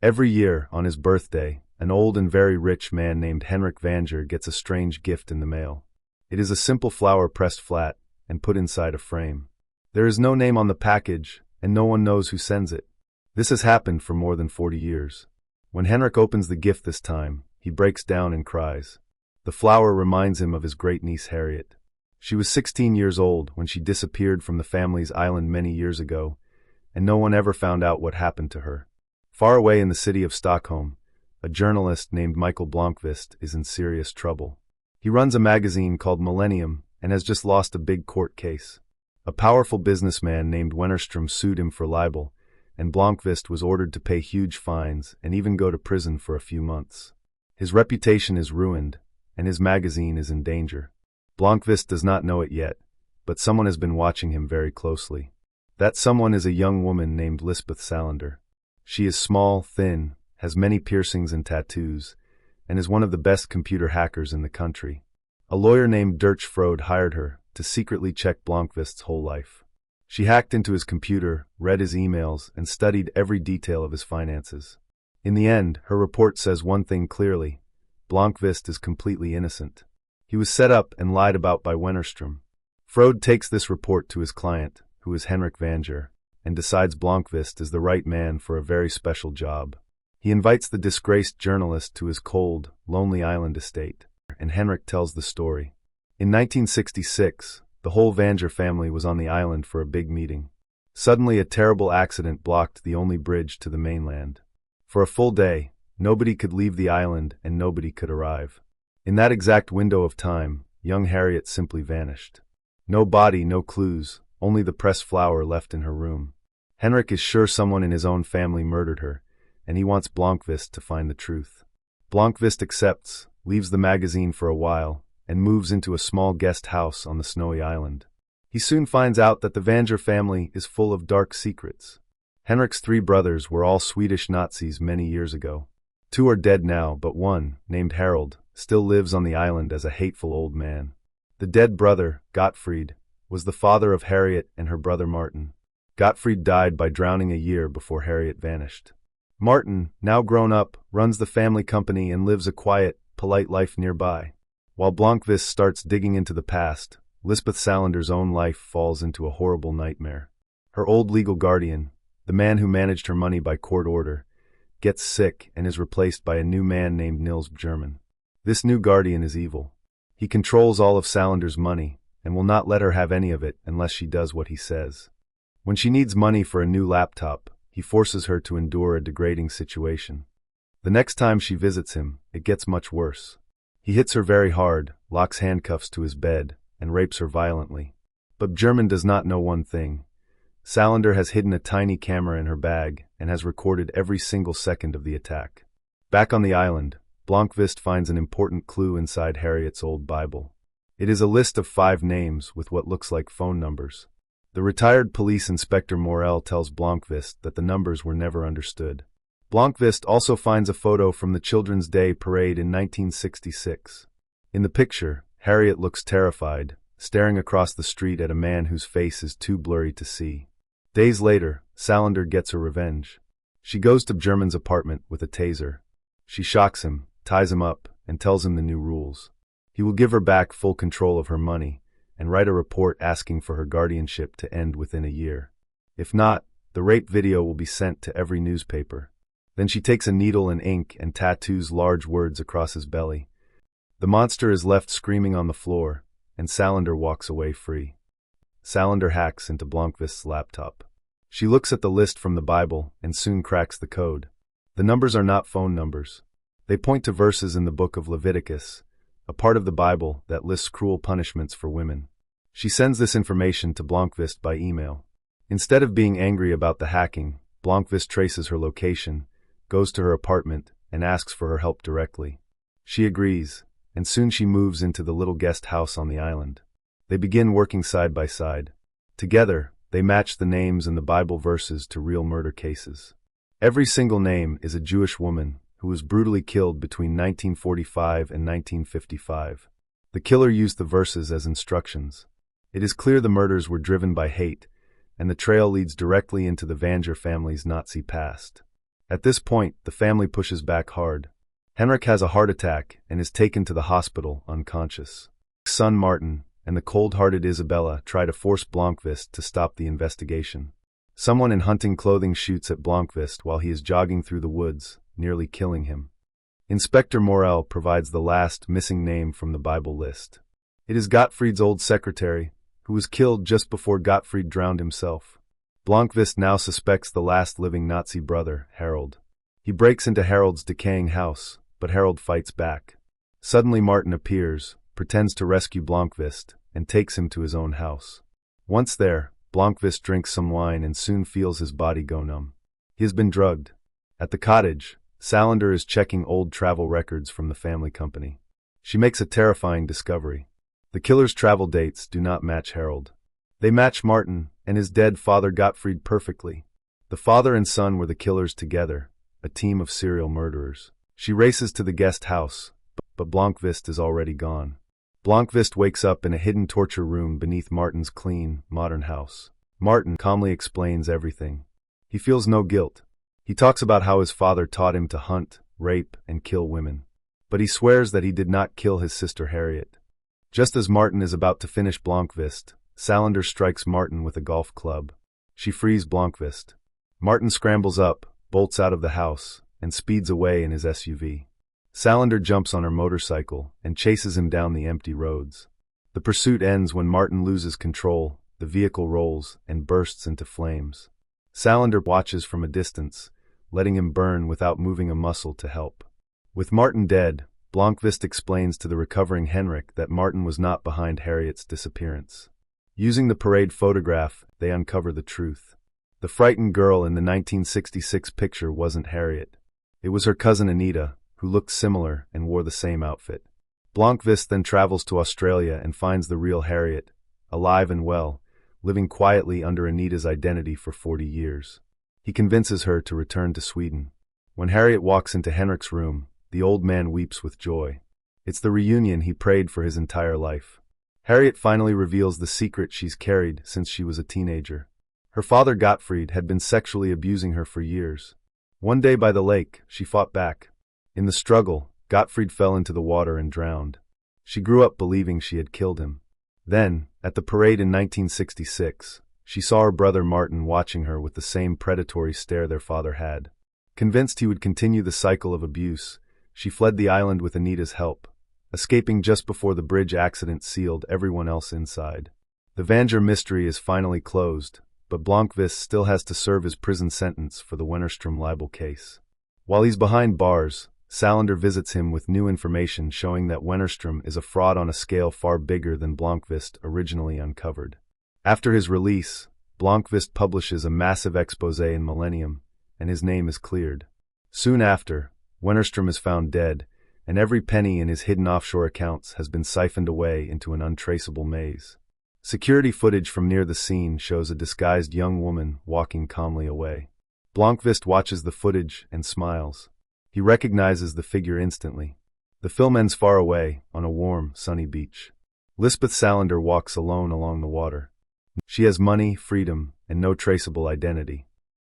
Every year, on his birthday, an old and very rich man named Henrik Vanger gets a strange gift in the mail. It is a simple flower pressed flat and put inside a frame. There is no name on the package, and no one knows who sends it. This has happened for more than 40 years. When Henrik opens the gift this time, he breaks down and cries. The flower reminds him of his great-niece Harriet. She was 16 years old when she disappeared from the family's island many years ago, and no one ever found out what happened to her. Far away in the city of Stockholm, a journalist named Mikael Blomkvist is in serious trouble. He runs a magazine called Millennium and has just lost a big court case. A powerful businessman named Wennerström sued him for libel, and Blomkvist was ordered to pay huge fines and even go to prison for a few months. His reputation is ruined, and his magazine is in danger. Blomkvist does not know it yet, but someone has been watching him very closely. That someone is a young woman named Lisbeth Salander. She is small, thin, has many piercings and tattoos, and is one of the best computer hackers in the country. A lawyer named Dirk Frode hired her to secretly check Blomkvist's whole life. She hacked into his computer, read his emails, and studied every detail of his finances. In the end, her report says one thing clearly: Blomkvist is completely innocent. He was set up and lied about by Wennerström. Frode takes this report to his client, who is Henrik Vanger, and decides Blomkvist is the right man for a very special job. He invites the disgraced journalist to his cold, lonely island estate, and Henrik tells the story. In 1966, the whole Vanger family was on the island for a big meeting. Suddenly, a terrible accident blocked the only bridge to the mainland. For a full day, nobody could leave the island and nobody could arrive. In that exact window of time, young Harriet simply vanished. No body, no clues, only the pressed flower left in her room. Henrik is sure someone in his own family murdered her, and he wants Blomkvist to find the truth. Blomkvist accepts, leaves the magazine for a while, and moves into a small guest house on the snowy island. He soon finds out that the Vanger family is full of dark secrets. Henrik's 3 brothers were all Swedish Nazis many years ago. 2 are dead now, but one, named Harold, still lives on the island as a hateful old man. The dead brother, Gottfried, was the father of Harriet and her brother Martin. Gottfried died by drowning a year before Harriet vanished. Martin, now grown up, runs the family company and lives a quiet, polite life nearby. While Blomkvist starts digging into the past, Lisbeth Salander's own life falls into a horrible nightmare. Her old legal guardian, the man who managed her money by court order, gets sick and is replaced by a new man named Nils German. This new guardian is evil. He controls all of Salander's money and will not let her have any of it unless she does what he says. When she needs money for a new laptop, he forces her to endure a degrading situation. The next time she visits him, it gets much worse. He hits her very hard, locks handcuffs to his bed, and rapes her violently. But German does not know one thing. Salander has hidden a tiny camera in her bag and has recorded every single second of the attack. Back on the island, Blomkvist finds an important clue inside Harriet's old Bible. It is a list of 5 names with what looks like phone numbers. The retired police inspector Morell tells Blomkvist that the numbers were never understood. Blomkvist also finds a photo from the Children's Day parade in 1966. In the picture, Harriet looks terrified, staring across the street at a man whose face is too blurry to see. Days later, Salander gets her revenge. She goes to German's apartment with a taser. She shocks him, ties him up, and tells him the new rules. He will give her back full control of her money and write a report asking for her guardianship to end within a year. If not, the rape video will be sent to every newspaper. Then she takes a needle and ink and tattoos large words across his belly. The monster is left screaming on the floor, and Salander walks away free. Salander hacks into Blomkvist's laptop. She looks at the list from the Bible and soon cracks the code. The numbers are not phone numbers. They point to verses in the book of Leviticus, a part of the Bible that lists cruel punishments for women. She sends this information to Blomkvist by email. Instead of being angry about the hacking, Blomkvist traces her location, goes to her apartment, and asks for her help directly. She agrees, and soon she moves into the little guest house on the island. They begin working side by side. Together, they match the names in the Bible verses to real murder cases. Every single name is a Jewish woman who was brutally killed between 1945 and 1955. The killer used the verses as instructions. It is clear the murders were driven by hate, and the trail leads directly into the Vanger family's Nazi past. At this point, the family pushes back hard. Henrik has a heart attack and is taken to the hospital unconscious. Son Martin and the cold-hearted Isabella try to force Blomkvist to stop the investigation. Someone in hunting clothing shoots at Blomkvist while he is jogging through the woods, nearly killing him. Inspector Morel provides the last missing name from the Bible list. It is Gottfried's old secretary, who was killed just before Gottfried drowned himself. Blomkvist now suspects the last living Nazi brother, Harold. He breaks into Harold's decaying house, but Harold fights back. Suddenly Martin appears, pretends to rescue Blomkvist, and takes him to his own house. Once there, Blomkvist drinks some wine and soon feels his body go numb. He has been drugged. At the cottage, Salander is checking old travel records from the family company. She makes a terrifying discovery. The killer's travel dates do not match Harold. They match Martin and his dead father Gottfried perfectly. The father and son were the killers together, a team of serial murderers. She races to the guest house, but Blomkvist is already gone. Blomkvist wakes up in a hidden torture room beneath Martin's clean, modern house. Martin calmly explains everything. He feels no guilt. He talks about how his father taught him to hunt, rape, and kill women. But he swears that he did not kill his sister Harriet. Just as Martin is about to finish Blomkvist, Salander strikes Martin with a golf club. She frees Blomkvist. Martin scrambles up, bolts out of the house, and speeds away in his SUV. Salander jumps on her motorcycle and chases him down the empty roads. The pursuit ends when Martin loses control, the vehicle rolls, and bursts into flames. Salander watches from a distance, letting him burn without moving a muscle to help. With Martin dead, Blomkvist explains to the recovering Henrik that Martin was not behind Harriet's disappearance. Using the parade photograph, they uncover the truth. The frightened girl in the 1966 picture wasn't Harriet. It was her cousin Anita, who looked similar and wore the same outfit. Blomkvist then travels to Australia and finds the real Harriet, alive and well, living quietly under Anita's identity for 40 years. He convinces her to return to Sweden. When Harriet walks into Henrik's room, the old man weeps with joy. It's the reunion he prayed for his entire life. Harriet finally reveals the secret she's carried since she was a teenager. Her father Gottfried had been sexually abusing her for years. One day by the lake, she fought back. In the struggle, Gottfried fell into the water and drowned. She grew up believing she had killed him. Then, at the parade in 1966, she saw her brother Martin watching her with the same predatory stare their father had. Convinced he would continue the cycle of abuse, she fled the island with Anita's help, escaping just before the bridge accident sealed everyone else inside. The Vanger mystery is finally closed, but Blomkvist still has to serve his prison sentence for the Wennerstrom libel case. While he's behind bars, Salander visits him with new information showing that Wennerstrom is a fraud on a scale far bigger than Blomkvist originally uncovered. After his release, Blomkvist publishes a massive expose in Millennium, and his name is cleared. Soon after, Wennerstrom is found dead, and every penny in his hidden offshore accounts has been siphoned away into an untraceable maze. Security footage from near the scene shows a disguised young woman walking calmly away. Blomkvist watches the footage and smiles. He recognizes the figure instantly. The film ends far away, on a warm, sunny beach. Lisbeth Salander walks alone along the water. She has money, freedom, and no traceable identity.